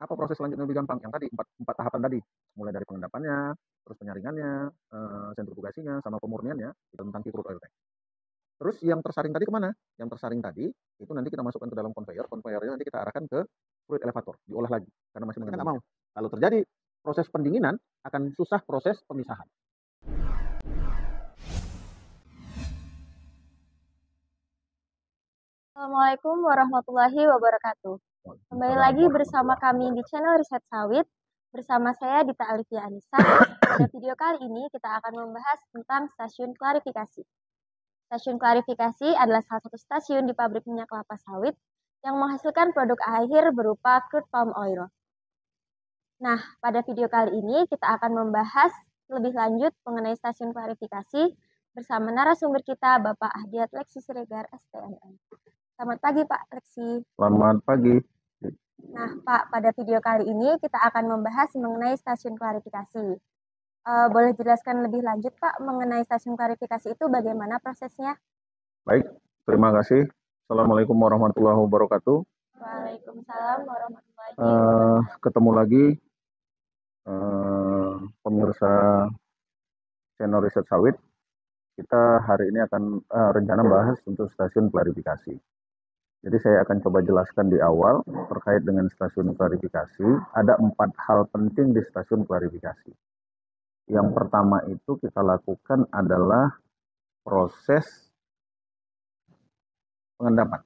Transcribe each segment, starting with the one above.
Apa proses selanjutnya lebih gampang? Yang tadi, empat tahapan tadi. Mulai dari pengendapannya, terus penyaringannya, sentrifugasinya, sama pemurniannya, kita tentang crude oil tank. Terus yang tersaring tadi kemana? Yang tersaring tadi, itu nanti kita masukkan ke dalam conveyor, conveyornya nanti kita arahkan ke fluid elevator, diolah lagi, karena masih mengandung minyak. Kalau terjadi proses pendinginan, akan susah proses pemisahan. Assalamualaikum warahmatullahi wabarakatuh. Kembali lagi bersama kami di channel Riset Sawit. Bersama saya Dita Alifia Anissa. Pada video kali ini kita akan membahas tentang stasiun klarifikasi. Stasiun klarifikasi adalah salah satu stasiun di pabrik minyak kelapa sawit yang menghasilkan produk akhir berupa crude palm oil. Nah, pada video kali ini kita akan membahas lebih lanjut mengenai stasiun klarifikasi bersama narasumber kita Bapak Ahdiat Leksi Siregar STMM. Selamat pagi Pak Leksi. Selamat pagi. Nah Pak, pada video kali ini kita akan membahas mengenai stasiun klarifikasi. Boleh jelaskan lebih lanjut Pak mengenai stasiun klarifikasi itu bagaimana prosesnya? Baik, terima kasih. Assalamualaikum warahmatullahi wabarakatuh. Waalaikumsalam warahmatullahi wabarakatuh. Ketemu lagi pemirsa channel Riset Sawit. Kita hari ini akan rencana bahas untuk stasiun klarifikasi. Jadi saya akan coba jelaskan di awal terkait dengan stasiun klarifikasi. Ada 4 hal penting di stasiun klarifikasi. Yang pertama itu kita lakukan adalah proses pengendapan.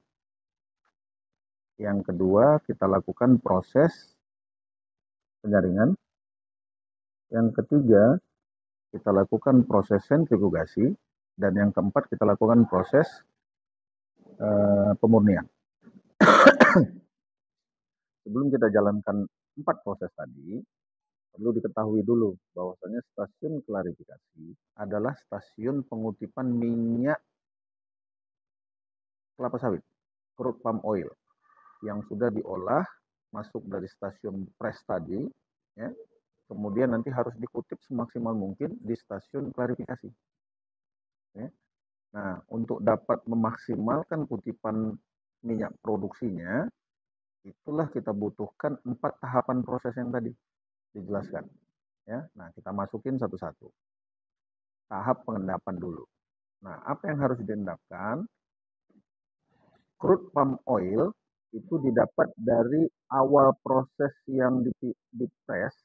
Yang kedua kita lakukan proses penyaringan. Yang ketiga kita lakukan proses sentrifugasi, dan yang keempat kita lakukan proses pemurnian. Sebelum kita jalankan 4 proses tadi, perlu diketahui dulu bahwasanya stasiun klarifikasi adalah stasiun pengutipan minyak kelapa sawit, crude palm oil, yang sudah diolah masuk dari stasiun press tadi, ya. Kemudian nanti harus dikutip semaksimal mungkin di stasiun klarifikasi. Ya. Nah, untuk dapat memaksimalkan kutipan minyak produksinya, itulah kita butuhkan 4 tahapan proses yang tadi dijelaskan. Ya. Nah, kita masukin satu-satu. Tahap pengendapan dulu. Nah, apa yang harus diendapkan? Crude palm oil itu didapat dari awal proses yang di-press,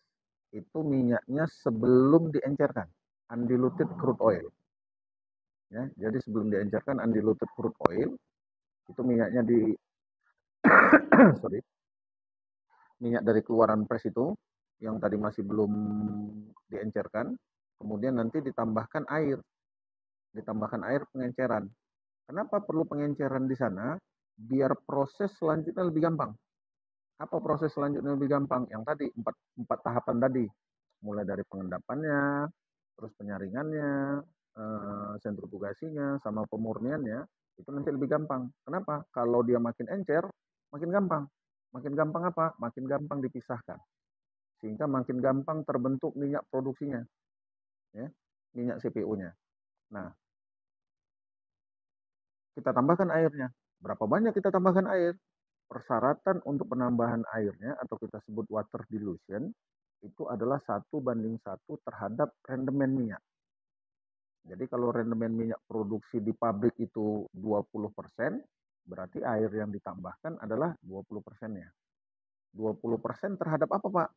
itu minyaknya sebelum diencerkan, undiluted crude oil. Ya, jadi sebelum diencerkan undiluted crude oil, itu minyaknya minyak dari keluaran press itu, yang tadi masih belum diencerkan, kemudian nanti ditambahkan air pengenceran. Kenapa perlu pengenceran di sana? Biar proses selanjutnya lebih gampang. Apa proses selanjutnya lebih gampang? Yang tadi, empat tahapan tadi. Mulai dari pengendapannya, terus penyaringannya, sentrifugasinya, sama pemurniannya, itu nanti lebih gampang. Kenapa? Kalau dia makin encer, makin gampang. Makin gampang apa? Makin gampang dipisahkan. Sehingga makin gampang terbentuk minyak produksinya. Ya, minyak CPO-nya. Nah, kita tambahkan airnya. Berapa banyak kita tambahkan air? Persyaratan untuk penambahan airnya atau kita sebut water dilution itu adalah 1:1 terhadap rendemen minyak. Jadi kalau rendemen minyak produksi di pabrik itu 20%, berarti air yang ditambahkan adalah 20%-nya. 20% terhadap apa, Pak?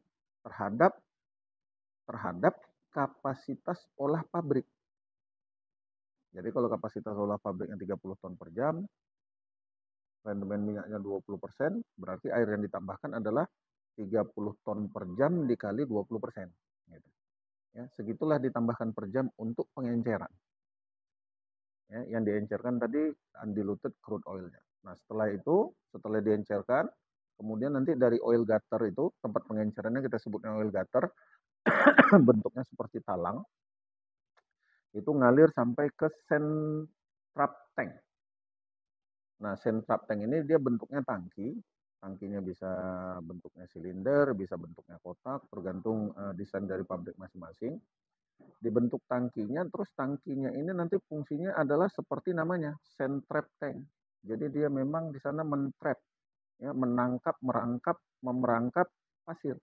Terhadap kapasitas olah pabrik. Jadi kalau kapasitas olah pabriknya 30 ton per jam, rendemen minyaknya 20%, berarti air yang ditambahkan adalah 30 ton per jam dikali 20%. Gitu. Ya, segitulah ditambahkan per jam untuk pengenceran. Ya, yang diencerkan tadi undiluted crude oil-nya. Nah, setelah diencerkan, kemudian nanti dari oil gutter itu, tempat pengencerannya kita sebutnya oil gutter, bentuknya seperti talang, itu ngalir sampai ke sentrap tank. Nah, sentrap tank ini dia bentuknya tangki. Tangkinya bisa bentuknya silinder, bisa bentuknya kotak, tergantung desain dari pabrik masing-masing. Dibentuk tangkinya, terus tangkinya ini nanti fungsinya adalah seperti namanya, sentrap tank. Jadi dia memang di sana mentrap, ya, menangkap, merangkap, memerangkap pasir.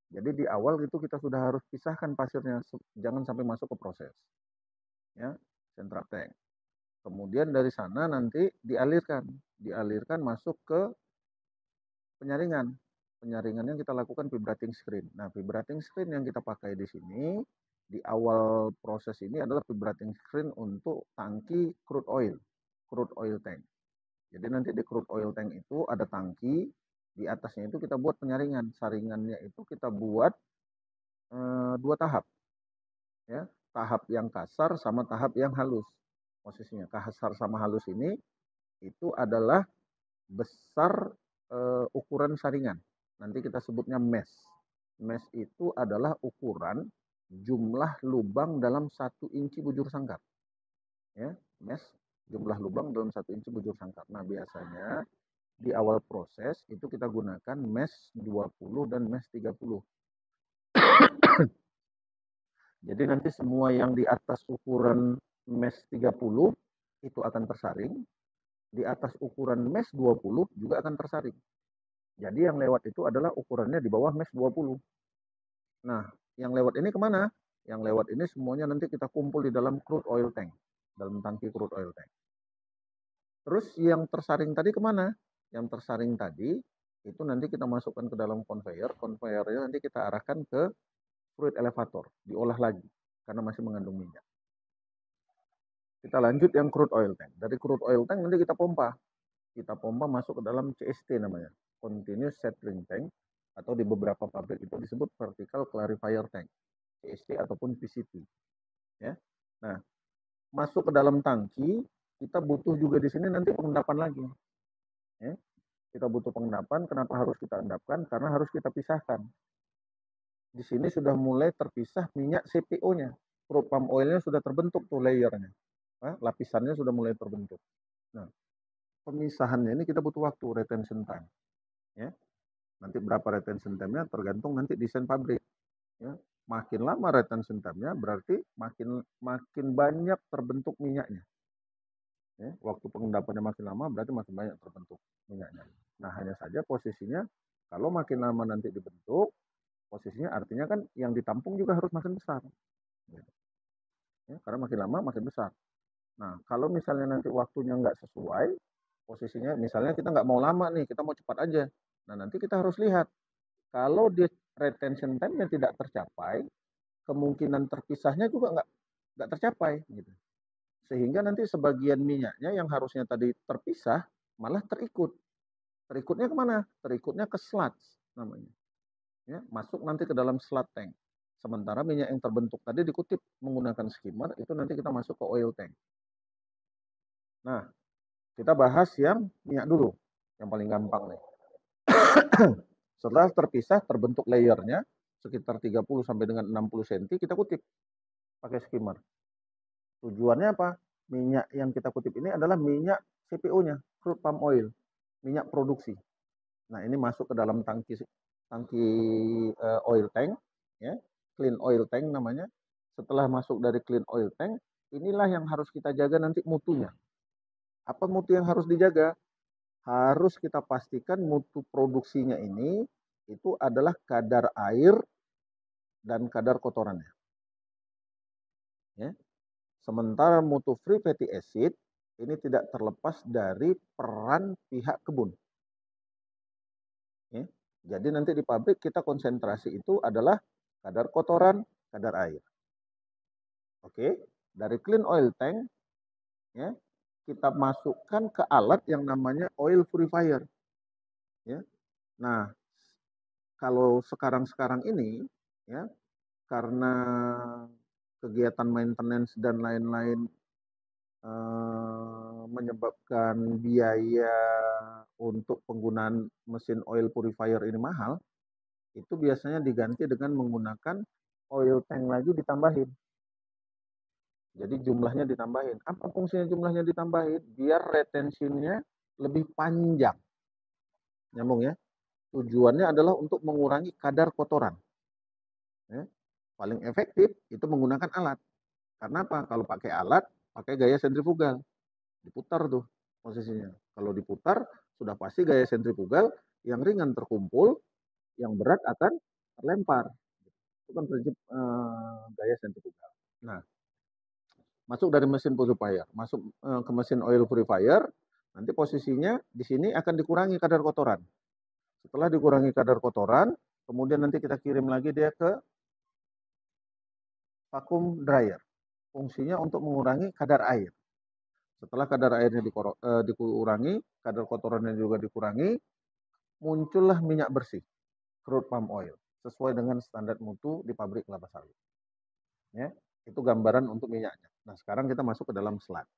Jadi di awal itu kita sudah harus pisahkan pasirnya, jangan sampai masuk ke proses. Ya, central tank. Kemudian dari sana nanti dialirkan masuk ke penyaringan. Penyaringannya kita lakukan vibrating screen. Nah, vibrating screen yang kita pakai di sini di awal proses ini adalah vibrating screen untuk tangki crude oil tank. Jadi nanti di crude oil tank itu ada tangki, di atasnya itu kita buat penyaringan. Saringannya itu kita buat 2 tahap. Ya, tahap yang kasar sama tahap yang halus. Posisinya kasar sama halus ini itu adalah besar ukuran saringan. Nanti kita sebutnya mesh. Mesh itu adalah ukuran jumlah lubang dalam 1 inci bujur sangkar. Ya, mesh jumlah lubang dalam 1 inci bujur sangkar. Nah, biasanya di awal proses itu kita gunakan mesh 20 dan mesh 30. Jadi nanti semua yang di atas ukuran mesh 30 itu akan tersaring, di atas ukuran mesh 20 juga akan tersaring. Jadi yang lewat itu adalah ukurannya di bawah mesh 20. Nah, yang lewat ini kemana? Yang lewat ini semuanya nanti kita kumpul di dalam crude oil tank, dalam tangki crude oil tank. Terus yang tersaring tadi kemana? Yang tersaring tadi itu nanti kita masukkan ke dalam conveyor. Conveyornya nanti kita arahkan ke fluid elevator, diolah lagi karena masih mengandung minyak. Kita lanjut yang crude oil tank. Dari crude oil tank nanti kita pompa. Kita pompa masuk ke dalam CST namanya, Continuous Settling Tank, atau di beberapa pabrik itu disebut Vertical Clarifier Tank, CST ataupun VCT. Ya. Nah, masuk ke dalam tangki, kita butuh juga di sini nanti pengendapan lagi. Ya. Kita butuh pengendapan, kenapa harus kita endapkan? Karena harus kita pisahkan. Di sini sudah mulai terpisah minyak CPO-nya. Crude palm oil-nya sudah terbentuk tuh layernya. Nah, lapisannya sudah mulai terbentuk. Nah, pemisahannya ini kita butuh waktu, retention time. Ya. Nanti berapa retention time-nya tergantung nanti desain pabrik. Ya. Makin lama retention time-nya berarti makin banyak terbentuk minyaknya. Ya. Waktu pengendapannya makin lama berarti makin banyak terbentuk minyaknya. Nah, hanya saja posisinya kalau makin lama nanti dibentuk, posisinya artinya kan yang ditampung juga harus makin besar. Ya, karena makin lama makin besar. Nah, kalau misalnya nanti waktunya nggak sesuai, posisinya misalnya kita nggak mau lama nih, kita mau cepat aja. Nah, nanti kita harus lihat, kalau di retention time-nya tidak tercapai, kemungkinan terpisahnya juga nggak tercapai. Gitu. Sehingga nanti sebagian minyaknya yang harusnya tadi terpisah, malah terikut. Terikutnya kemana? Terikutnya ke sludge namanya. Ya, masuk nanti ke dalam sludge tank. Sementara minyak yang terbentuk tadi dikutip menggunakan skimmer, itu nanti kita masuk ke oil tank. Nah, kita bahas yang minyak dulu, yang paling gampang nih. Setelah terpisah, terbentuk layernya, sekitar 30 sampai dengan 60 cm, kita kutip pakai skimmer. Tujuannya apa? Minyak yang kita kutip ini adalah minyak CPO-nya, crude palm oil, minyak produksi. Nah, ini masuk ke dalam tangki oil tank, ya, clean oil tank namanya. Setelah masuk dari clean oil tank, inilah yang harus kita jaga nanti mutunya. Apa mutu yang harus dijaga? Harus kita pastikan mutu produksinya ini itu adalah kadar air dan kadar kotorannya. Ya. Sementara mutu free fatty acid ini tidak terlepas dari peran pihak kebun. Ya. Jadi nanti di pabrik kita konsentrasi itu adalah kadar kotoran, kadar air. Oke, dari clean oil tank, ya, kita masukkan ke alat yang namanya oil purifier. Ya. Nah, kalau sekarang ini, ya, karena kegiatan maintenance dan lain-lain menyebabkan biaya untuk penggunaan mesin oil purifier ini mahal, itu biasanya diganti dengan menggunakan oil tank lagi ditambahin. Jadi jumlahnya ditambahin. Apa fungsinya jumlahnya ditambahin? Biar retensinya lebih panjang. Nyambung ya. Tujuannya adalah untuk mengurangi kadar kotoran. Ya. Paling efektif itu menggunakan alat. Karena apa? Kalau pakai alat, pakai gaya sentrifugal. Diputar tuh posisinya. Kalau diputar, sudah pasti gaya sentrifugal yang ringan terkumpul, yang berat akan terlempar. Itu kan prinsip gaya sentrifugal. Nah, masuk dari mesin purifier, masuk ke mesin oil purifier, nanti posisinya di sini akan dikurangi kadar kotoran. Setelah dikurangi kadar kotoran, kemudian nanti kita kirim lagi dia ke vacuum dryer. Fungsinya untuk mengurangi kadar air. Setelah kadar airnya dikurangi, kadar kotorannya juga dikurangi, muncullah minyak bersih, crude palm oil, sesuai dengan standar mutu di pabrik kelapa sawit. Ya, itu gambaran untuk minyaknya. Nah, sekarang kita masuk ke dalam sludge.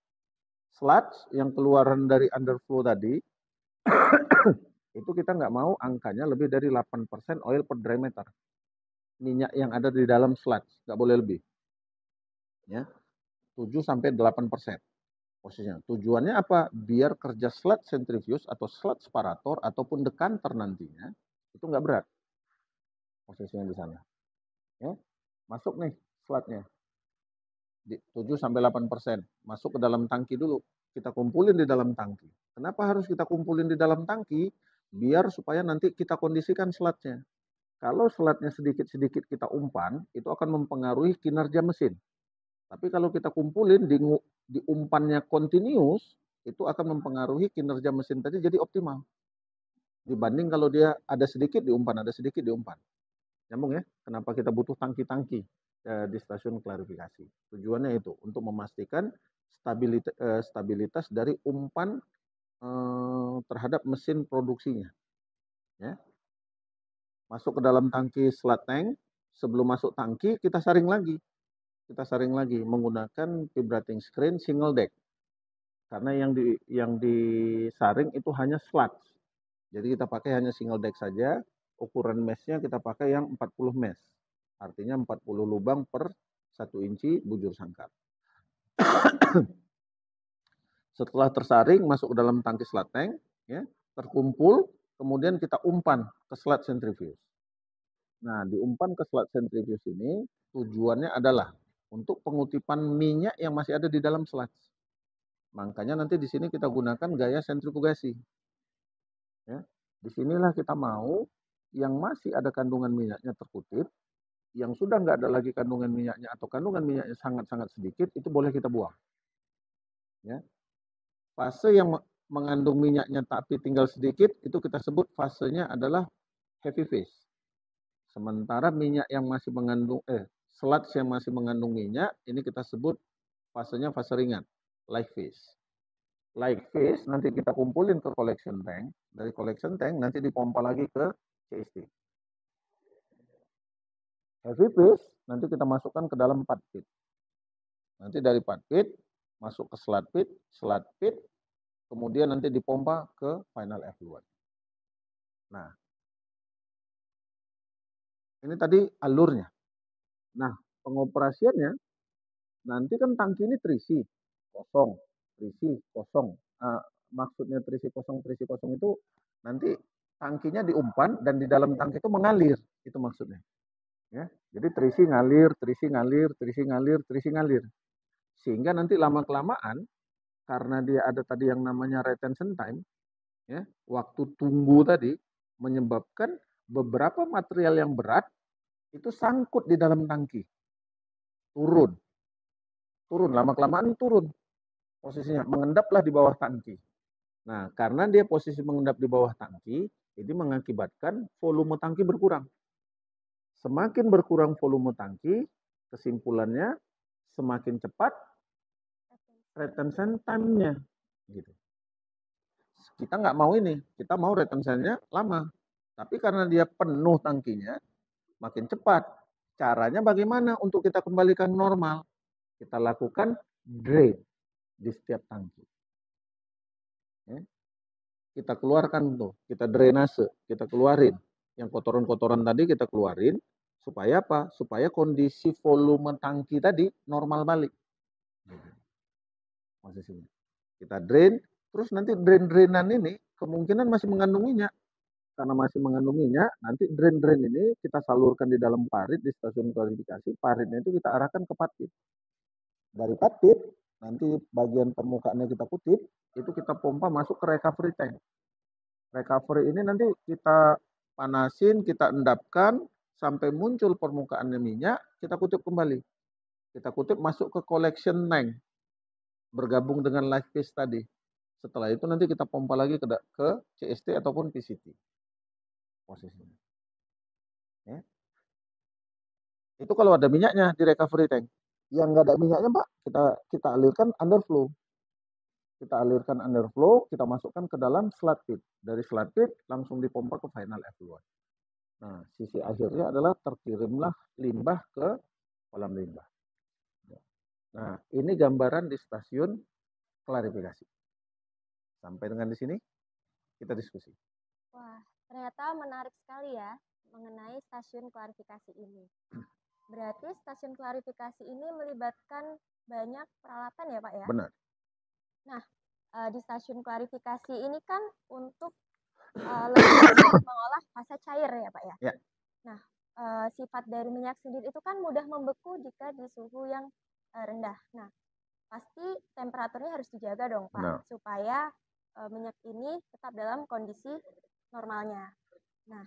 Sludge yang keluaran dari underflow tadi, itu kita nggak mau angkanya lebih dari 8% oil per dry matter. Minyak yang ada di dalam sludge, nggak boleh lebih. Ya, 7-8% posisinya. Tujuannya apa? Biar kerja sludge centrifuge atau sludge separator ataupun decanter nantinya itu nggak berat posisinya di sana. Ya, masuk nih sludge-nya. 7-8%. Masuk ke dalam tangki dulu. Kita kumpulin di dalam tangki. Kenapa harus kita kumpulin di dalam tangki? Biar supaya nanti kita kondisikan sludge-nya. Kalau sludge-nya sedikit-sedikit kita umpan, itu akan mempengaruhi kinerja mesin. Tapi kalau kita kumpulin di umpannya continuous, itu akan mempengaruhi kinerja mesin tadi jadi optimal. Dibanding kalau dia ada sedikit diumpan, ada sedikit diumpan. Nyambung ya? Kenapa kita butuh tangki-tangki di stasiun klarifikasi? Tujuannya itu untuk memastikan stabilitas dari umpan terhadap mesin produksinya. Ya. Masuk ke dalam tangki sludge tank. Sebelum masuk tangki kita saring lagi. Kita saring lagi menggunakan vibrating screen single deck. Karena yang disaring itu hanya sludge. Jadi kita pakai hanya single deck saja. Ukuran meshnya kita pakai yang 40 mesh. Artinya 40 lubang per 1 inci bujur sangkar. Setelah tersaring masuk ke dalam tangki sludge tank, ya, terkumpul, kemudian kita umpan ke sludge centrifuge. Nah, diumpan ke sludge centrifuge ini tujuannya adalah untuk pengutipan minyak yang masih ada di dalam sludge. Makanya nanti di sini kita gunakan gaya sentrifugasi. Ya, disinilah kita mau yang masih ada kandungan minyaknya terkutip, yang sudah nggak ada lagi kandungan minyaknya atau kandungan minyaknya sangat-sangat sedikit, itu boleh kita buang. Ya. Fase yang mengandung minyaknya tapi tinggal sedikit, itu kita sebut fasenya adalah heavy phase. Sementara minyak yang masih mengandung, sludge yang masih mengandung minyak, ini kita sebut fasenya fase ringan, light phase. Light phase nanti kita kumpulin ke collection tank, dari collection tank nanti dipompa lagi ke CST. Heavy phase nanti kita masukkan ke dalam pad pit. Nanti dari pad pit masuk ke sludge pit, kemudian nanti dipompa ke final effluent. Nah, ini tadi alurnya. Nah, pengoperasiannya nanti kan tangki ini terisi kosong. Maksudnya terisi kosong itu nanti tangkinya diumpan dan di dalam tangki itu mengalir, itu maksudnya. Ya, jadi terisi ngalir. Sehingga nanti lama-kelamaan karena dia ada tadi yang namanya retention time, ya, waktu tunggu tadi menyebabkan beberapa material yang berat itu sangkut di dalam tangki. Turun lama-kelamaan turun posisinya, mengendaplah di bawah tangki. Nah, karena dia posisi mengendap di bawah tangki, ini mengakibatkan volume tangki berkurang. Semakin berkurang volume tangki, kesimpulannya semakin cepat retention time-nya. Gitu. Kita nggak mau ini, kita mau retention-nya lama. Tapi karena dia penuh tangkinya, makin cepat. Caranya bagaimana untuk kita kembalikan normal? Kita lakukan drain di setiap tangki. Ya. Kita keluarkan tuh, kita drainase, kita keluarin. Yang kotoran-kotoran tadi kita keluarin, supaya apa? Supaya kondisi volume tangki tadi normal balik. Posisinya. Kita drain, terus nanti drain-drainan ini kemungkinan masih mengandung minyak. Karena masih mengandung minyak, nanti drain-drain ini kita salurkan di dalam parit di stasiun klarifikasi. Paritnya itu kita arahkan ke pad pit. Dari pad pit, nanti bagian permukaannya kita kutip, itu kita pompa masuk ke recovery tank. Recovery ini nanti kita panasin, kita endapkan, sampai muncul permukaannya minyak, kita kutip kembali. Kita kutip masuk ke collection tank, bergabung dengan live phase tadi. Setelah itu nanti kita pompa lagi ke CST ataupun PCT. Posisinya. Ya. Itu kalau ada minyaknya di recovery tank. Yang nggak ada minyaknya, Pak, kita alirkan underflow. Kita alirkan underflow, kita masukkan ke dalam sludge pit. Dari sludge pit langsung dipompa ke final effluent. Nah, sisi akhirnya adalah terkirimlah limbah ke kolam limbah. Nah, ini gambaran di stasiun klarifikasi. Sampai dengan di sini kita diskusi. Wah, ternyata menarik sekali ya mengenai stasiun klarifikasi ini. Berarti stasiun klarifikasi ini melibatkan banyak peralatan ya Pak ya? Benar. Nah, di stasiun klarifikasi ini kan untuk lebih mengolah fase cair ya Pak ya? Ya. Nah, sifat dari minyak sendiri itu kan mudah membeku jika di suhu yang rendah. Nah, pasti temperaturnya harus dijaga dong Pak, Benar. supaya minyak ini tetap dalam kondisi normalnya. Nah,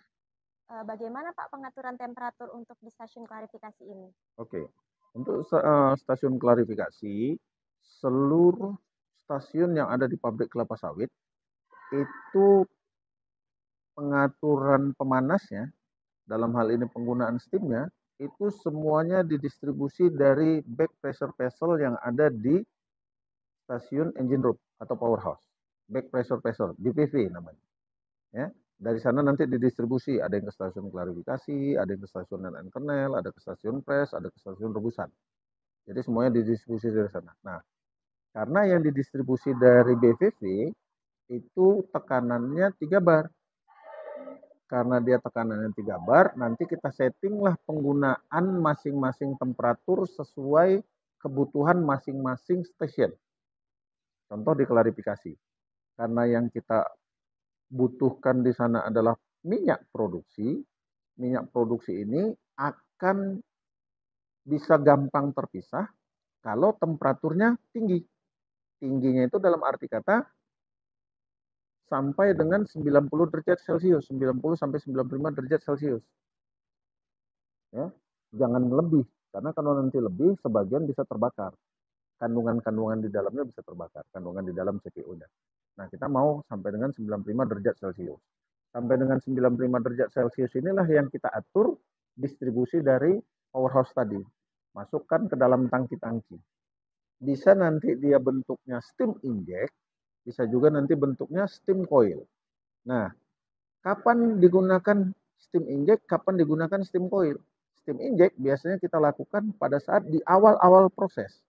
bagaimana Pak pengaturan temperatur untuk di stasiun klarifikasi ini? Oke, untuk stasiun klarifikasi, seluruh stasiun yang ada di pabrik kelapa sawit itu pengaturan pemanasnya, dalam hal ini penggunaan steamnya, itu semuanya didistribusi dari back pressure vessel yang ada di stasiun engine room atau powerhouse. Back pressure vessel, BPV namanya. Ya, dari sana nanti didistribusi, ada yang ke stasiun klarifikasi, ada yang ke stasiun and kernel, ada ke stasiun press, ada ke stasiun rebusan. Jadi semuanya didistribusi dari sana. Nah, karena yang didistribusi dari BVV itu tekanannya 3 bar. Karena dia tekanannya 3 bar, nanti kita settinglah penggunaan masing-masing temperatur sesuai kebutuhan masing-masing stasiun. Contoh di klarifikasi. Karena yang kita butuhkan di sana adalah minyak produksi. Minyak produksi ini akan bisa gampang terpisah kalau temperaturnya tinggi. Tingginya itu dalam arti kata sampai dengan 90 derajat Celcius, 90 sampai 95 derajat Celcius. Ya, jangan lebih, karena kalau nanti lebih sebagian bisa terbakar. Kandungan-kandungan di dalamnya bisa terbakar, kandungan di dalam CPU-nya. Nah, kita mau sampai dengan 95 derajat Celcius. Sampai dengan 95 derajat Celcius inilah yang kita atur distribusi dari powerhouse tadi. Masukkan ke dalam tangki-tangki. Bisa nanti dia bentuknya steam inject, bisa juga nanti bentuknya steam coil. Nah, kapan digunakan steam inject, kapan digunakan steam coil? Steam inject biasanya kita lakukan pada saat di awal-awal proses.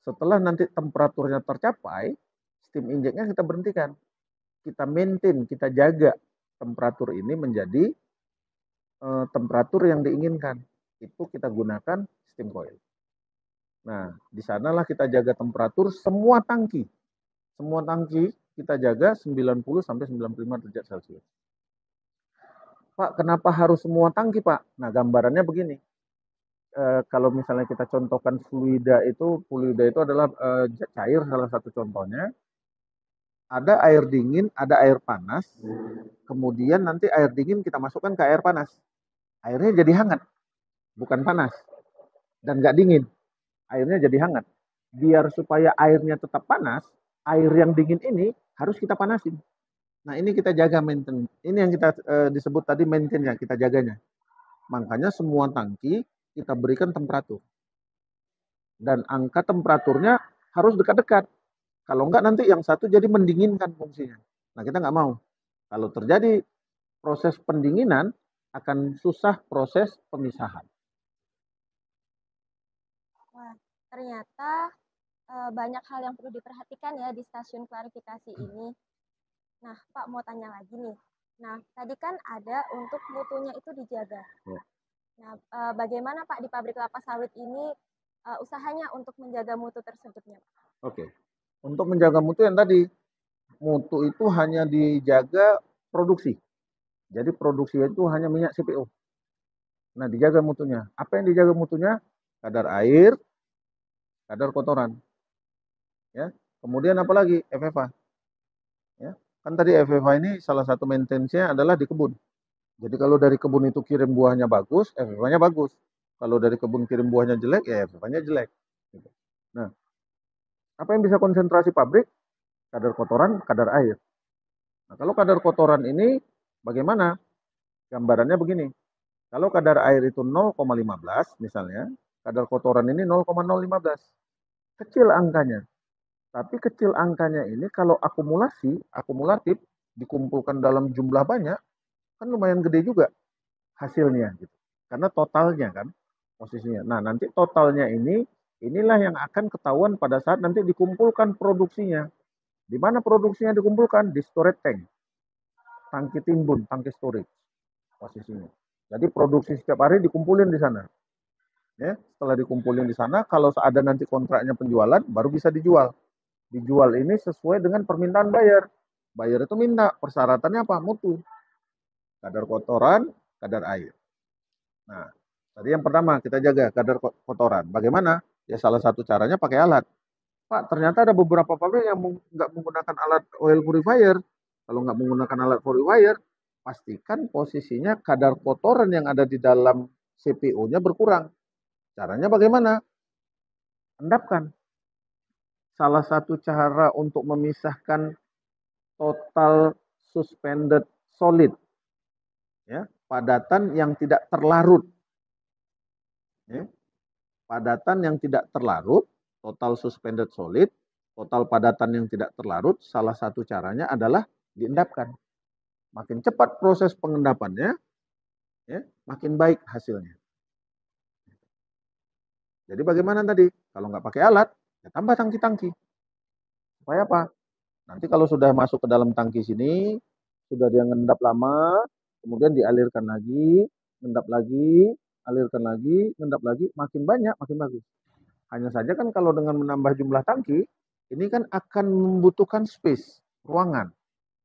Setelah nanti temperaturnya tercapai, steam inject-nya kita berhentikan. Kita maintain, kita jaga temperatur ini menjadi temperatur yang diinginkan. Itu kita gunakan steam coil. Nah, di sanalah kita jaga temperatur semua tangki. Semua tangki kita jaga 90 sampai 95 derajat Celcius. Pak, kenapa harus semua tangki, Pak? Nah, gambarannya begini. Kalau misalnya kita contohkan fluida itu adalah cair, salah satu contohnya. Ada air dingin, ada air panas. Kemudian nanti air dingin kita masukkan ke air panas. Airnya jadi hangat, bukan panas. Dan nggak dingin. Airnya jadi hangat. Biar supaya airnya tetap panas, air yang dingin ini harus kita panasin. Nah, ini kita jaga maintain. Ini yang kita disebut tadi maintain-nya, kita jaganya. Makanya semua tangki kita berikan temperatur. Dan angka temperaturnya harus dekat-dekat. Kalau enggak nanti yang satu jadi mendinginkan fungsinya. Nah, kita nggak mau. Kalau terjadi proses pendinginan, akan susah proses pemisahan. Wah, ternyata banyak hal yang perlu diperhatikan ya di stasiun klarifikasi ini. Nah, Pak mau tanya lagi nih. Nah, tadi kan ada untuk mutunya itu dijaga. Ya. Nah, bagaimana Pak di pabrik kelapa sawit ini usahanya untuk menjaga mutu tersebutnya? Oke. Untuk menjaga mutu yang tadi, mutu itu hanya dijaga produksi. Jadi produksi itu hanya minyak CPO. Nah, dijaga mutunya. Apa yang dijaga mutunya? Kadar air, kadar kotoran. Ya. Kemudian apa lagi? FFA. Ya. Kan tadi FFA ini salah satu maintenance-nya adalah di kebun. Jadi kalau dari kebun itu kirim buahnya bagus, FFA-nya bagus. Kalau dari kebun kirim buahnya jelek, ya FFA-nya jelek. Gitu. Nah, apa yang bisa konsentrasi pabrik? Kadar kotoran, kadar air. Nah, kalau kadar kotoran ini bagaimana? Gambarannya begini. Kalau kadar air itu 0,15 misalnya, kadar kotoran ini 0,015. Kecil angkanya. Tapi kecil angkanya ini kalau akumulatif, dikumpulkan dalam jumlah banyak, kan lumayan gede juga hasilnya gitu. Karena totalnya kan posisinya. Nah, nanti totalnya inilah yang akan ketahuan pada saat nanti dikumpulkan produksinya. Di mana produksinya dikumpulkan? Di storage tank. Tangki timbun, tangki storage posisinya. Jadi produksi setiap hari dikumpulin di sana. Ya, setelah dikumpulin di sana, kalau ada nanti kontraknya penjualan, baru bisa dijual. Dijual ini sesuai dengan permintaan buyer. Buyer itu minta persyaratannya apa? Mutu. Kadar kotoran, kadar air. Nah, tadi yang pertama kita jaga kadar kotoran. Bagaimana? Ya salah satu caranya pakai alat. Pak, ternyata ada beberapa pabrik yang nggak menggunakan alat oil purifier. Kalau nggak menggunakan alat purifier, pastikan posisinya kadar kotoran yang ada di dalam CPU-nya berkurang. Caranya bagaimana? Endapkan. Salah satu cara untuk memisahkan total suspended solid, ya, padatan yang tidak terlarut. Ya, padatan yang tidak terlarut, total suspended solid, total padatan yang tidak terlarut, salah satu caranya adalah diendapkan. Makin cepat proses pengendapannya, ya, makin baik hasilnya. Jadi bagaimana tadi? Kalau nggak pakai alat, ya tambah tangki-tangki. Supaya apa? Nanti kalau sudah masuk ke dalam tangki sini, sudah dia ngendap lama, kemudian dialirkan lagi, ngendap lagi, alirkan lagi, ngendap lagi, makin banyak, makin bagus. Hanya saja kan kalau dengan menambah jumlah tangki, ini kan akan membutuhkan space, ruangan.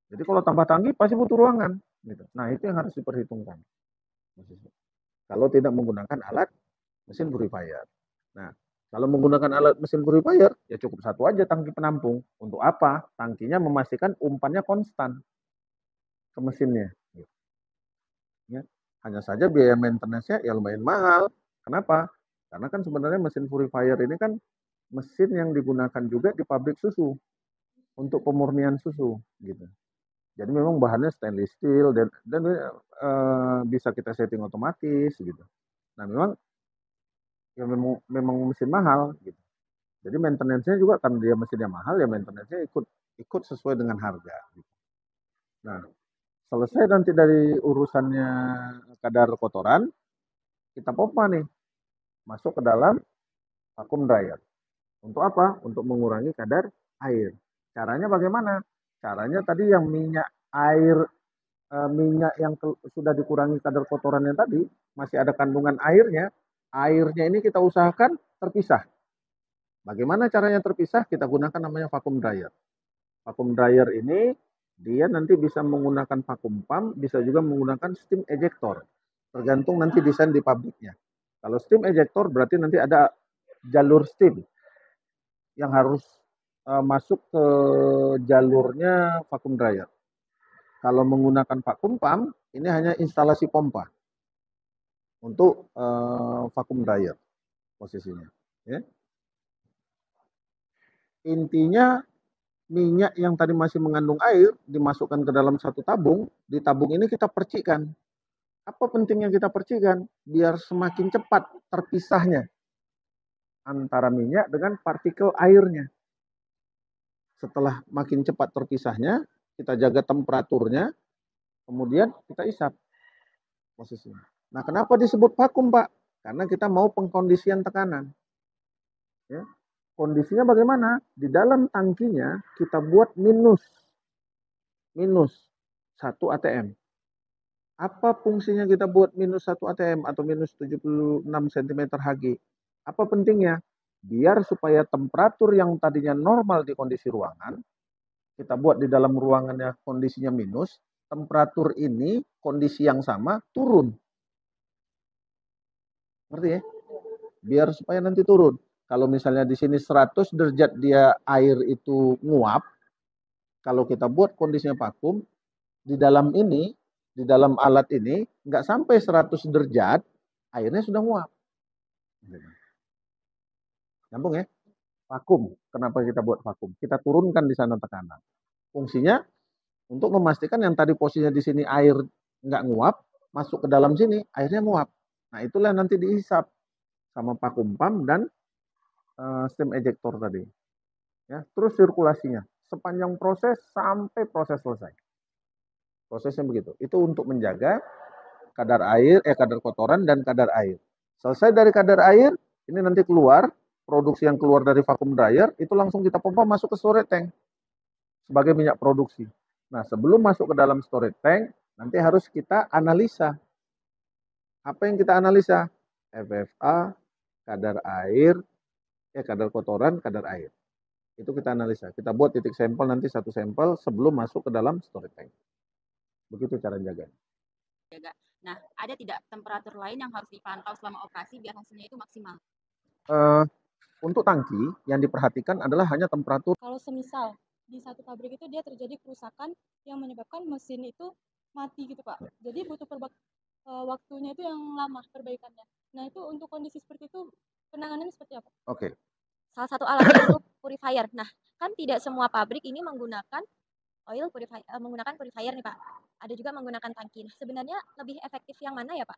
Jadi kalau tambah tangki pasti butuh ruangan. Gitu. Nah itu yang harus diperhitungkan. Kalau tidak menggunakan alat mesin purifier. Nah, kalau menggunakan alat mesin purifier, ya cukup satu aja tangki penampung. Untuk apa? Tangkinya memastikan umpannya konstan ke mesinnya. Ya. Hanya saja biaya maintenance-nya ya lumayan mahal. Kenapa? Karena kan sebenarnya mesin purifier ini kan mesin yang digunakan juga di pabrik susu untuk pemurnian susu, gitu. Jadi memang bahannya stainless steel dan bisa kita setting otomatis, gitu. Nah memang ya memang mesin mahal, gitu. Jadi maintenance-nya juga kan dia mesinnya mahal, ya maintenance-nya ikut sesuai dengan harga. Gitu. Nah, selesai nanti dari urusannya kadar kotoran, kita pompa nih, masuk ke dalam vacuum dryer. Untuk apa? Untuk mengurangi kadar air. Caranya bagaimana? Caranya tadi yang minyak yang sudah dikurangi kadar kotorannya tadi, masih ada kandungan airnya. Airnya ini kita usahakan terpisah. Bagaimana caranya terpisah? Kita gunakan namanya vacuum dryer. Vacuum dryer ini dia nanti bisa menggunakan vacuum pump, bisa juga menggunakan steam ejector. Tergantung nanti desain di pabriknya. Kalau steam ejector berarti nanti ada jalur steam yang harus masuk ke jalurnya vacuum dryer. Kalau menggunakan vacuum pump, ini hanya instalasi pompa untuk vacuum dryer posisinya. Ya. Intinya minyak yang tadi masih mengandung air dimasukkan ke dalam satu tabung. Di tabung ini kita percikkan. Apa pentingnya kita percikkan? Biar semakin cepat terpisahnya antara minyak dengan partikel airnya. Setelah makin cepat terpisahnya, kita jaga temperaturnya, kemudian kita isap posisinya. Nah, kenapa disebut vakum, Pak? Karena kita mau pengkondisian tekanan. Ya. Kondisinya bagaimana? Di dalam tangkinya kita buat minus 1 atm. Apa fungsinya kita buat minus 1 atm atau minus 76 cm Hg? Apa pentingnya? Biar supaya temperatur yang tadinya normal di kondisi ruangan, kita buat di dalam ruangannya kondisinya minus, temperatur ini kondisi yang sama turun. Ngerti ya? Biar supaya nanti turun. Kalau misalnya di sini 100 derajat dia air itu nguap, kalau kita buat kondisinya vakum, di dalam ini di dalam alat ini nggak sampai 100 derajat, airnya sudah nguap. Nyambung ya? Vakum. Kenapa kita buat vakum? Kita turunkan di sana tekanan. Fungsinya untuk memastikan yang tadi posisinya di sini air nggak nguap, masuk ke dalam sini, airnya nguap. Nah, itulah nanti dihisap sama vakum pump dan steam ejector tadi. Ya, terus sirkulasinya sepanjang proses sampai proses selesai. Prosesnya begitu. Itu untuk menjaga kadar air, kadar kotoran dan kadar air. Selesai dari kadar air, ini nanti keluar, produksi yang keluar dari vacuum dryer, itu langsung kita pompa masuk ke storage tank sebagai minyak produksi. Nah, sebelum masuk ke dalam storage tank, nanti harus kita analisa. Apa yang kita analisa? FFA, kadar air, kadar kotoran, kadar air. Itu kita analisa. Kita buat titik sampel nanti satu sampel sebelum masuk ke dalam storage tank. Begitu cara jaga. Nah, ada tidak temperatur lain yang harus dipantau selama operasi biar hasilnya itu maksimal? Untuk tangki yang diperhatikan adalah hanya temperatur. Kalau semisal di satu pabrik itu dia terjadi kerusakan yang menyebabkan mesin itu mati gitu Pak. Jadi butuh waktunya itu yang lama perbaikannya. Nah itu untuk kondisi seperti itu penanganan seperti apa? Oke. Salah satu alatnya itu purifier. Nah kan tidak semua pabrik ini menggunakan oil purifier, menggunakan purifier nih Pak. Ada juga menggunakan tangki. Nah, sebenarnya lebih efektif yang mana ya Pak?